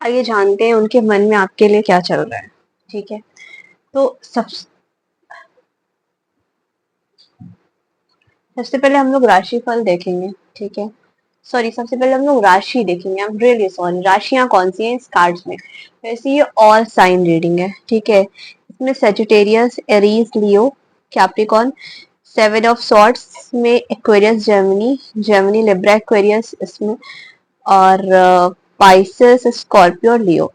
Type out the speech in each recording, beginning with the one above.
आइए जानते हैं उनके मन में आपके लिए क्या चल रहा है। ठीक है, तो सबसे पहले हम लोग राशिफल देखेंगे। ठीक है, सॉरी, सबसे पहले हम लोग राशि देखेंगे। आई एम रियली सॉरी, राशियां कौन सी हैं इस कार्ड्स में। वैसे ये ऑल साइन रीडिंग है। ठीक है, इसमें Sagittarius, Aries, Leo, Capricorn, seven of swords में Aquarius, Gemini, Gemini Libra Aquarius इसमें, और पाइसेस, स्कॉर्पियो और लियो।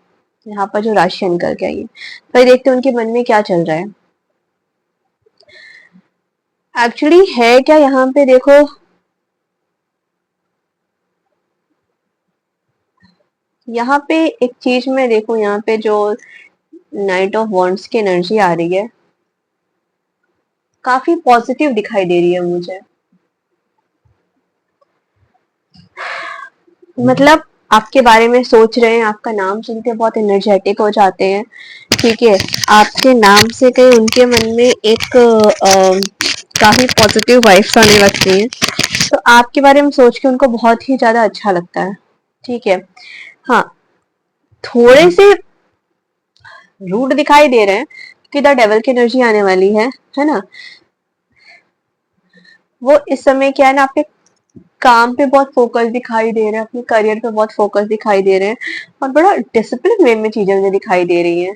यहाँ पर जो राशि निकल के आई है, तो देखते हैं उनके मन में क्या चल रहा है। एक्चुअली है क्या यहाँ पे, देखो यहाँ पे एक चीज में देखो, यहाँ पे जो नाइट ऑफ वॉन्ड्स की एनर्जी आ रही है, काफी पॉजिटिव दिखाई दे रही है मुझे। मतलब आपके बारे में सोच रहे हैं, आपका नाम सुनते बहुत एनर्जेटिक हो जाते हैं। ठीक है, आपके नाम से कहीं उनके मन में एक काफी पॉजिटिव वाइब्स आने लगती हैं, तो आपके बारे में सोच के उनको बहुत ही ज्यादा अच्छा लगता है। ठीक है, हाँ, थोड़े से रूड दिखाई दे रहे हैं कि द डेविल की एनर्जी आने वाली है ना। वो इस समय क्या है ना, आपके काम पे बहुत फोकस दिखाई दे रहे हैं, अपने करियर पे बहुत फोकस दिखाई दे रहे हैं, और बड़ा डिसिप्लिन वे में चीजें मुझे दिखाई दे रही हैं।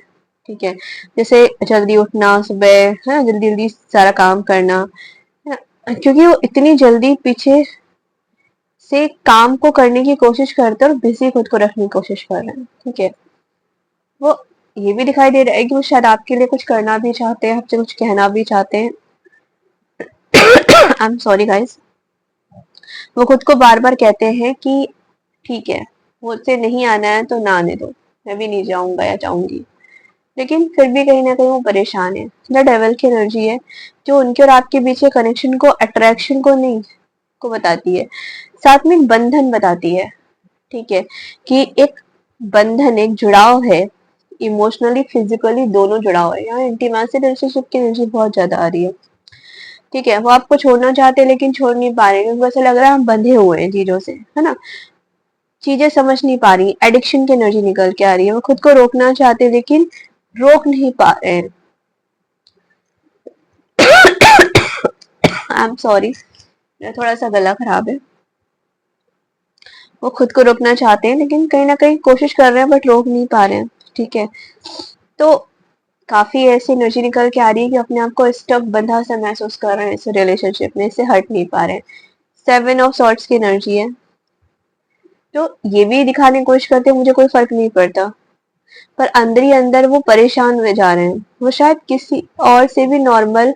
ठीक है, जैसे जल्दी उठना सुबह, है जल्दी जल्दी सारा काम करना, है ना? क्योंकि वो इतनी जल्दी पीछे से काम को करने की कोशिश करते हैं और बिजी खुद को रखने की कोशिश कर रहे हैं। ठीक है, वो ये भी दिखाई दे रहा है कि वो शायद आपके लिए कुछ करना भी चाहते हैं, आपसे कुछ कहना भी चाहते हैं। आई एम सॉरी गाइस, वो खुद को बार बार कहते हैं कि ठीक है, मुझसे नहीं आना है तो ना आने दो, मैं भी नहीं जाऊंगा या जाऊंगी, लेकिन फिर भी कहीं ना कहीं वो परेशान है। द डेविल की एनर्जी है जो उनके और आपके बीच के कनेक्शन को, अट्रैक्शन को नहीं को बताती है, साथ में एक बंधन बताती है। ठीक है, कि एक बंधन, एक जुड़ाव है, इमोशनली फिजिकली दोनों जुड़ाव है। यहाँ इंटीमेसी रिलेशनशिप की एनर्जी बहुत ज्यादा आ रही है। ठीक है, वो आपको छोड़ना चाहते हैं लेकिन छोड़ नहीं पा रहे, क्योंकि ऐसा लग रहा है हम बंधे हुए हैं चीजों से, है ना। चीजें समझ नहीं पा रही, एडिक्शन की एनर्जी निकल के आ रही है। वो खुद को रोकना चाहते हैं लेकिन रोक नहीं पा रहे हैं। आई एम सॉरी, मेरा थोड़ा सा गला खराब है। वो खुद को रोकना चाहते हैं लेकिन कहीं ना कहीं कोशिश कर रहे हैं बट रोक नहीं पा रहे हैं। ठीक है, तो काफी ऐसी एनर्जी निकल के आ रही है कि अपने आप को स्टक, बंधा सा महसूस कर रहे हैं इस रिलेशनशिप में, इससे हट नहीं पा रहे हैं। सेवन ऑफ सॉर्ट्स की एनर्जी है, तो ये भी दिखाने की कोशिश करते हैं मुझे कोई फर्क नहीं पड़ता, पर अंदर ही अंदर वो परेशान हुए जा रहे हैं। वो शायद किसी और से भी नॉर्मल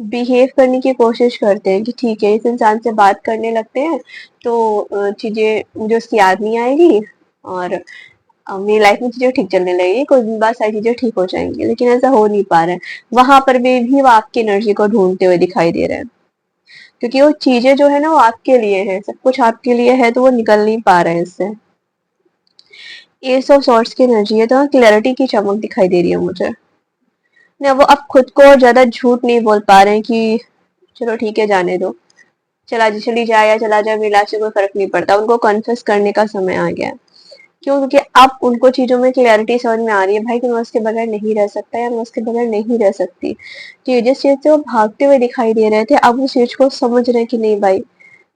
बिहेव करने की कोशिश करते हैं कि ठीक है, इस इंसान से बात करने लगते हैं तो चीजें मुझे उसकी याद नहीं आएगी, और मेरी लाइफ में चीजें ठीक चलने लगेगी, कुछ दिन बाद सारी चीजें ठीक हो जाएंगी, लेकिन ऐसा हो नहीं पा रहा है। वहां पर भी वो आपकी एनर्जी को ढूंढते हुए दिखाई दे रहे हैं, क्योंकि वो चीजें जो है ना वो आपके लिए है, सब कुछ आपके लिए है, तो वो निकल नहीं पा रहे हैं इससे। एस ऑफ सॉर्ट्स की एनर्जी है, तो क्लैरिटी की चमक दिखाई दे रही है मुझे ना। वो अब खुद को ज्यादा झूठ नहीं बोल पा रहे हैं कि चलो ठीक है जाने दो, चली जाए या चला जाए, मेरी लाइफ से कोई फर्क नहीं पड़ता। उनको कन्फेस करने का समय आ गया है। क्यों? क्योंकि अब उनको चीजों में क्लैरिटी समझ में आ रही है, भाई कि मैं उसके बगैर नहीं रह सकता या मैं उसके बगैर नहीं रह सकती। कि जिस चीज से वो भागते हुए दिखाई दे रहे थे, अब उस चीज को समझ रहे हैं कि नहीं भाई,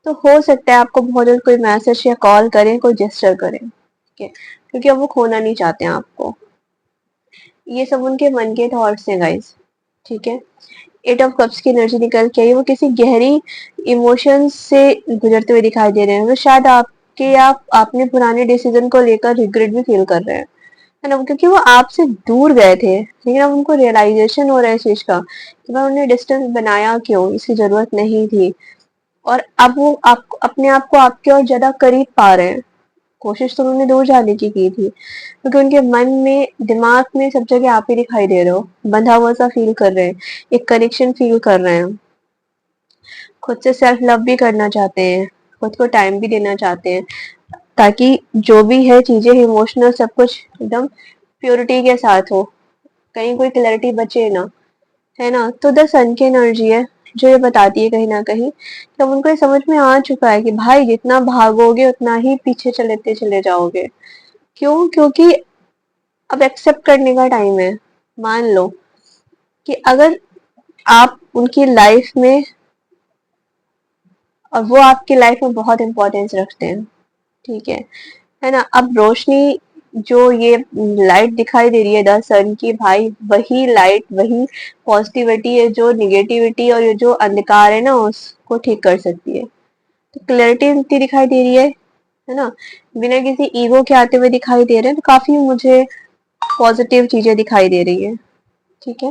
तो हो सकता है आपको बहुत जल्द कोई मैसेज या कॉल करें, कोई जेस्चर करें। ठीक है, क्योंकि अब वो खोना नहीं चाहते हैं आपको। ये सब उनके मन के थॉट्स हैं गाइस। ठीक है, एट ऑफ कप्स की एनर्जी निकल के आई, वो किसी गहरी इमोशंस से गुजरते हुए दिखाई दे रहे हैं। वो शायद आपके, आपने पुराने डिसीजन को लेकर रिग्रेट भी फील कर रहे हैं, है ना, क्योंकि वो आपसे दूर गए थे, लेकिन अब उनको रियलाइजेशन हो रहा है इस चीज का कि भाई उन्होंने डिस्टेंस बनाया क्यों, इसकी जरूरत नहीं थी। और अब वो आप अपने आप को आपके और ज्यादा करीब पा रहे हैं। कोशिश तो उन्होंने दूर जाने की थी, क्योंकि उनके मन में, दिमाग में सब जगह आप ही दिखाई दे रहे हो, बंधा हुआ सा फील कर रहे हैं, एक कनेक्शन फील कर रहे हैं। खुद से सेल्फ लव भी करना चाहते हैं, खुद को टाइम भी देना चाहते हैं, ताकि जो भी है चीजें इमोशनल सब कुछ एकदम प्योरिटी के साथ हो, कहीं कोई क्लैरिटी बचे ना, है ना। तो द सन की एनर्जी है जो ये बताती है कहीं ना कहीं कि अब उनको ये समझ में आ चुका है कि भाई जितना भागोगे उतना ही पीछे चलेते चले जाओगे। क्यों? क्योंकि अब एक्सेप्ट करने का टाइम है। मान लो कि अगर आप उनकी लाइफ में और वो आपकी लाइफ में बहुत इंपॉर्टेंस रखते हैं, ठीक है ना? अब रोशनी जो ये लाइट दिखाई दे रही है द सन की, भाई वही लाइट, वही पॉजिटिविटी है जो निगेटिविटी और ये जो अंधकार है ना उसको ठीक कर सकती है। तो क्लैरिटी इतनी दिखाई दे रही है ना? बिना किसी ईगो के आते हुए दिखाई दे रहे हैं, तो काफी मुझे पॉजिटिव चीजें दिखाई दे रही है। ठीक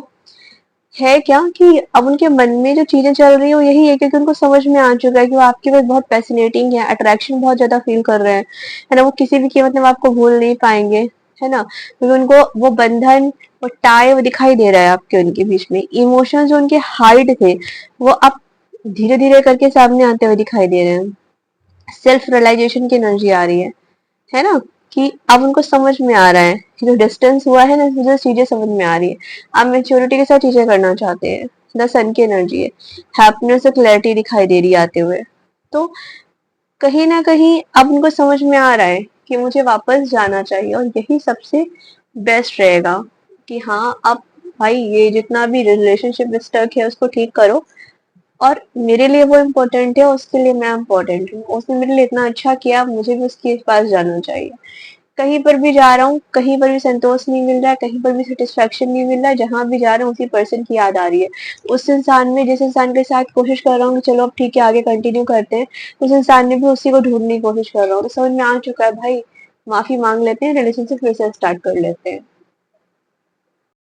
है क्या कि अब उनके मन में जो चीजें चल रही है वो यही है, क्योंकि उनको समझ में आ चुका है कि वो आपके पास बहुत फैसिनेटिंग है, अट्रैक्शन बहुत ज्यादा फील कर रहे हैं, है ना? वो किसी भी कीमत में आपको भूल नहीं पाएंगे, है ना? क्योंकि उनको वो बंधन, वो टाई वो दिखाई दे रहा है आपके उनके बीच में। इमोशंस जो उनके हाइड थे वो अब धीरे धीरे करके सामने आते हुए दिखाई दे रहे हैं। सेल्फ रियलाइजेशन की एनर्जी आ रही है ना? कि अब उनको समझ में आ रहा है कि जो डिस्टेंस हुआ है ना, जो चीजें समझ में आ रही है। अब मेच्योरिटी के साथ चीजें करना चाहते हैं। द सन की एनर्जी है, हैप्पीनेस और क्लैरिटी दिखाई दे रही है आते हुए। तो कहीं ना कहीं अब उनको समझ में आ रहा है कि मुझे वापस जाना चाहिए, और यही सबसे बेस्ट रहेगा कि हाँ अब भाई ये जितना भी रिलेशनशिप में स्टक है उसको ठीक करो, और मेरे लिए वो इम्पोर्टेंट है, उसके लिए मैं इम्पोर्टेंट हूँ। उसने मेरे लिए इतना अच्छा किया, मुझे भी उसके पास जाना चाहिए। कहीं पर भी जा रहा हूँ, कहीं पर भी संतोष नहीं मिल रहा है, कहीं पर भी सेटिस्फेक्शन नहीं मिल रहा है, जहां भी जा रहा हूँ उसी पर्सन की याद आ रही है। उस इंसान में, जिस इंसान के साथ कोशिश कर रहा हूँ कि चलो अब ठीक है आगे कंटिन्यू करते हैं, उस इंसान ने भी उसी को ढूंढने की कोशिश कर रहा हूँ। तो समझ में आ चुका है भाई, माफी मांग लेते हैं, रिलेशनशिप फिर से स्टार्ट कर लेते हैं।